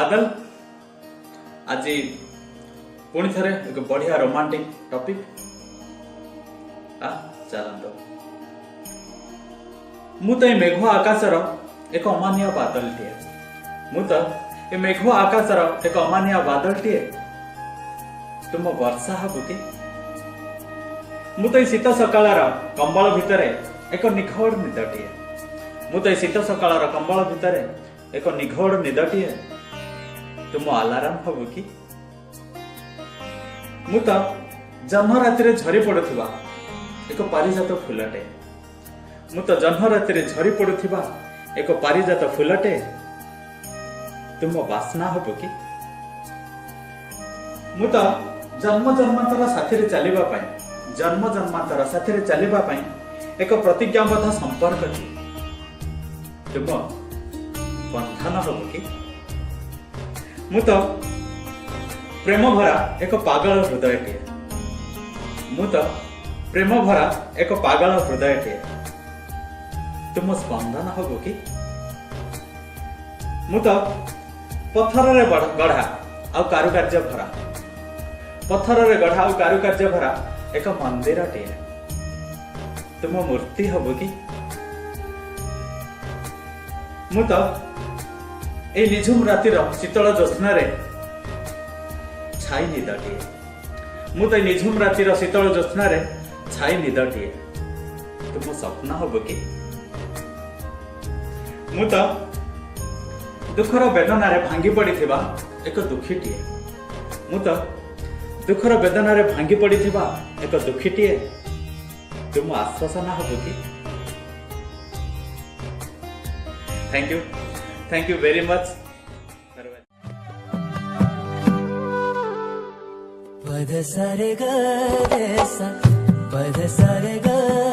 बादल आज पुणी थे एक बढ़िया रोमांटिक टॉपिक चलत मुझे मेघ आकाशर एक अमानिया बादल टे मुझे मेघ आकाशर एक अमानिया बादल टे तुम वर्षा हबु कि मुझे शीत सकाळ कंबल भितर एक निघोड़ निदटीए मुझे शीत सकाळ कंबल भितर एक निघोड़ निदटीए तुम अलाराम हबु कि मु तो जन्म राति झरी पड़ुवा एक पारिजात फुलटे मु तो जन्म राति झरी पड़ुवा एक पारिजात फुलटे तुम बास्ना हबु कि मु तो जन्म जन्मांतर साथी चलवा जन्म जन्मांतर साथी चलवा एक प्रतिज्ञाबद्ध संपर्क थी तुम बंधन हबु कि मु तो प्रेम भरा एक पागल हृदयटे मु तो प्रेम भरा एक पागल हृदयटे तुम स्पंदन हबु कि मु तो पत्थर रे गढ़ा आ कारुकार्य भरा पत्थर रे गढ़ा आ कारुकार्य भरा एक मंदिरटे तुम मूर्ति हबु कि मु तो ए निझुम रातिर शीतल ज्योत्स्ना रे छाई निदटीए मु तो निझुम रातिर शीतल ज्योत्स्ना रे छाई निदटीए तुम स्वप्न हबु कि मु तो दुखर वेदना रे भांगी पड़िथिबा एक दुखीटीए मु तो दुखर वेदना रे भांगी पड़िथिबा एक दुखीटीए तुम आश्वासन हबु कि थैंक यू वेरी मच पद सारे ग रे सा पद सारे ग